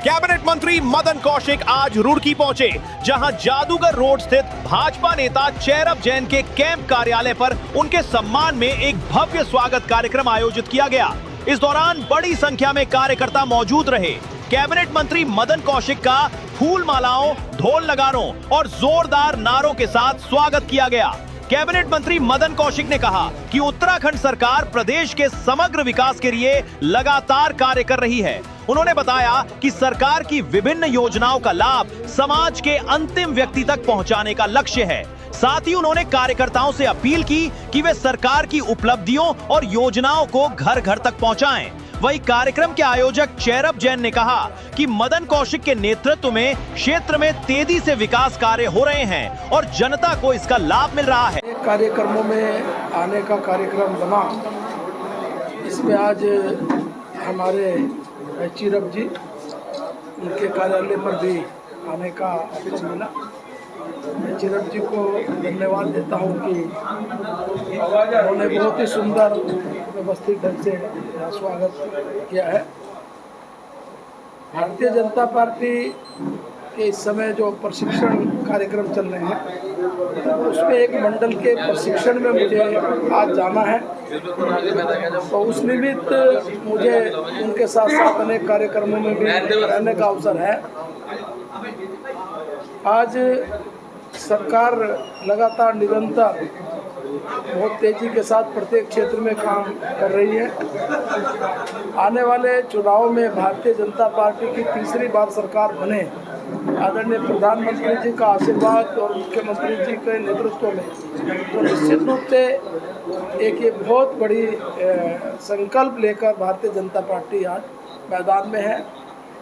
Cabinet मंत्री मदन कौशिक आज रुड़की पहुंचे, जहां जादूगर रोड स्थित भाजपा नेता चेरब जैन के कैंप कार्यालय पर उनके सम्मान में एक भव्य स्वागत कार्यक्रम आयोजित किया गया। इस दौरान बड़ी संख्या में कार्यकर्ता मौजूद रहे। कैबिनेट मंत्री मदन कौशिक का फूल मालाओं, ढोल नगाड़ों और जोरदार नारों के साथ स्वागत किया गया। कैबिनेट मंत्री मदन कौशिक ने कहा कि उत्तराखंड सरकार प्रदेश के समग्र विकास के लिए लगातार कार्य कर रही है। उन्होंने बताया कि सरकार की विभिन्न योजनाओं का लाभ समाज के अंतिम व्यक्ति तक पहुंचाने का लक्ष्य है। साथ ही उन्होंने कार्यकर्ताओं से अपील की कि वे सरकार की उपलब्धियों और योजनाओं को घर घर तक पहुंचाएं। वहीं कार्यक्रम के आयोजक चेरब जैन ने कहा कि मदन कौशिक के नेतृत्व में क्षेत्र में तेजी से विकास कार्य हो रहे हैं और जनता को इसका लाभ मिल रहा है। कार्यक्रमों में आने का कार्यक्रम बना, इसमें आज हमारे चेरब जी उनके कार्यालय पर भी आने का अवसर मिला। मैं चेरब जी को धन्यवाद देता हूं कि उन्होंने बहुत ही सुंदर व्यवस्थित ढंग से स्वागत किया है। भारतीय जनता पार्टी के इस समय जो प्रशिक्षण कार्यक्रम चल रहे हैं, उसमें एक मंडल के प्रशिक्षण में मुझे आज जाना है, तो उस निमित्त मुझे उनके साथ साथ अनेक कार्यक्रमों में भी रहने का अवसर है। आज सरकार लगातार निरंतर बहुत तेजी के साथ प्रत्येक क्षेत्र में काम कर रही है। आने वाले चुनाव में भारतीय जनता पार्टी की तीसरी बार सरकार बने, आदरणीय प्रधानमंत्री जी का आशीर्वाद और मुख्यमंत्री जी के नेतृत्व में, तो निश्चित रूप से एक ये बहुत बड़ी संकल्प लेकर भारतीय जनता पार्टी आज मैदान में है।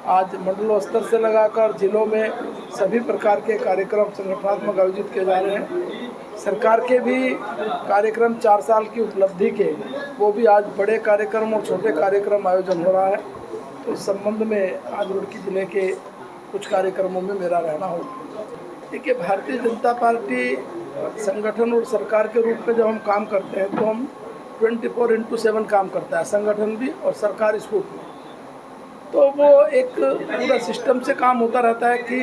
आज मंडलों स्तर से लगाकर जिलों में सभी प्रकार के कार्यक्रम संगठनात्मक आयोजित किए जा रहे हैं। सरकार के भी कार्यक्रम 4 साल की उपलब्धि के, वो भी आज बड़े कार्यक्रम और छोटे कार्यक्रम आयोजन हो रहा है। तो इस संबंध में आज रुड़की जिले के कुछ कार्यक्रमों में मेरा रहना होगा। देखिए, भारतीय जनता पार्टी संगठन और सरकार के रूप में जब हम काम करते हैं तो हम 24/7 काम करता है, संगठन भी और सरकार इस रूप में। तो वो एक पूरा सिस्टम से काम होता रहता है कि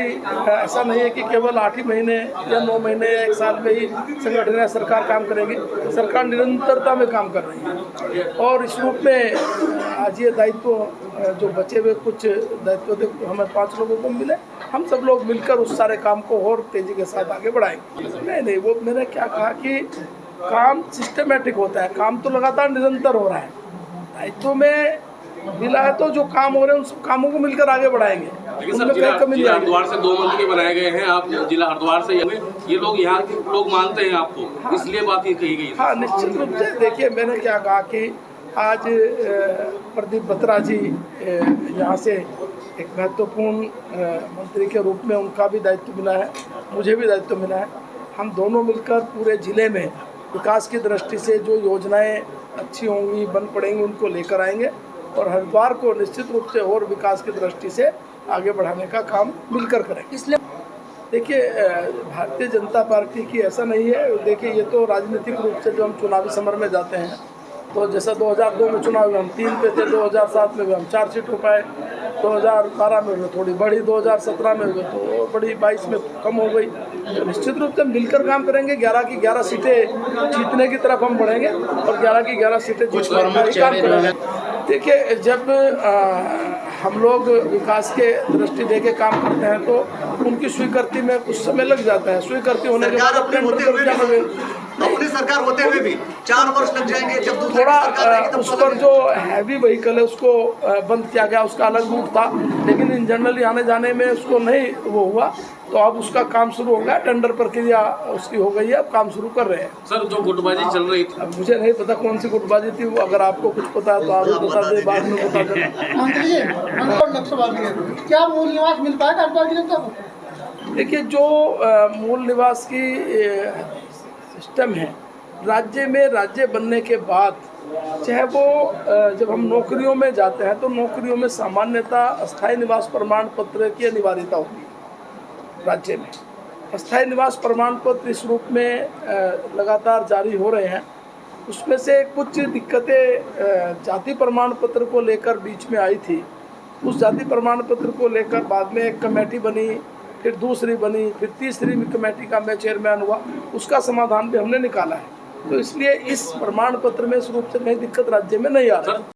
ऐसा नहीं है कि केवल 8 ही महीने या 9 महीने या 1 साल में ही संगठन या सरकार काम करेगी। सरकार निरंतरता में काम कर रही है और इस रूप में आज ये दायित्व जो बचे हुए कुछ दायित्व हमें 5 लोगों को मिले, हम सब लोग मिलकर उस सारे काम को और तेज़ी के साथ आगे बढ़ाएंगे। नहीं, वो मैंने क्या कहा कि काम सिस्टमेटिक होता है, काम तो लगातार निरंतर हो रहा है। दायित्व में मिला है तो जो काम हो रहे हैं उन कामों को मिलकर आगे बढ़ाएंगे। लेकिन सर, जिला हरिद्वार से 2 मंत्री बनाए गए हैं, आप जिला हरिद्वार से, ये लोग यहाँ के लोग मानते हैं आपको। हाँ, इसलिए बात ये कही गई। हाँ, निश्चित रूप से। देखिए, मैंने क्या कहा कि आज प्रदीप बत्रा जी यहाँ से एक महत्वपूर्ण मंत्री के रूप में उनका भी दायित्व मिला है, मुझे भी दायित्व मिला है। हम दोनों मिलकर पूरे जिले में विकास की दृष्टि से जो योजनाएं अच्छी होंगी, बन पड़ेंगी, उनको लेकर आएंगे और हरिद्वार को निश्चित रूप से और विकास की दृष्टि से आगे बढ़ाने का काम मिलकर करेंगे। इसलिए देखिए, भारतीय जनता पार्टी की ऐसा नहीं है। देखिए, ये तो राजनीतिक रूप से जो हम चुनावी समर में जाते हैं, तो जैसा 2002 में चुनाव में हम 3 पे थे, 2007 में भी हम 4 सीट हो पाए, 2012 में थोड़ी बढ़ी, 2017 में हुए तो बड़ी, 22 में कम हो गई। तो निश्चित रूप से मिलकर काम करेंगे। 11 की 11 सीटें जीतने की तरफ हम बढ़ेंगे और 11 की 11 सीटें जीतने का काम करेंगे। देखिए, जब हम लोग विकास के दृष्टि दे के काम करते हैं तो उनकी स्वीकृति में कुछ समय लग जाता है। स्वीकृति होने के बाद अपनी सरकार होते हुए भी 4 वर्ष लग जाएंगे। जब थोड़ा उस पर जो हैवी व्हीकल है उसको बंद किया गया, उसका अलग रूट था, लेकिन इन जनरली आने जाने में उसको नहीं वो हुआ, तो अब उसका काम शुरू हो गया। टेंडर प्रक्रिया उसकी हो गई है, अब काम शुरू कर रहे हैं। सर, जो गुटबाजी चल रही थी, अब मुझे नहीं पता कौन सी गुटबाजी थी, वो अगर आपको कुछ पता है तो आप बता दें, बाद में बता देना। मंत्री जी, क्या मूल निवास मिल पाएगा हरिद्वार की जनता को? देखिए, जो मूल निवास की सिस्टम है, राज्य में राज्य बनने के बाद, चाहे वो जब हम नौकरियों में जाते हैं तो नौकरियों में सामान्यतः अस्थायी निवास प्रमाण पत्र की अनिवार्यता होती है। राज्य में अस्थायी निवास प्रमाण पत्र इस रूप में लगातार जारी हो रहे हैं। उसमें से कुछ दिक्कतें जाति प्रमाण पत्र को लेकर बीच में आई थी, उस जाति प्रमाण पत्र को लेकर बाद में एक कमेटी बनी, फिर दूसरी बनी, फिर तीसरी कमेटी का मैं चेयरमैन हुआ, उसका समाधान भी हमने निकाला है। तो इसलिए इस प्रमाण पत्र में इस रूप से कहीं दिक्कत राज्य में नहीं आ रही।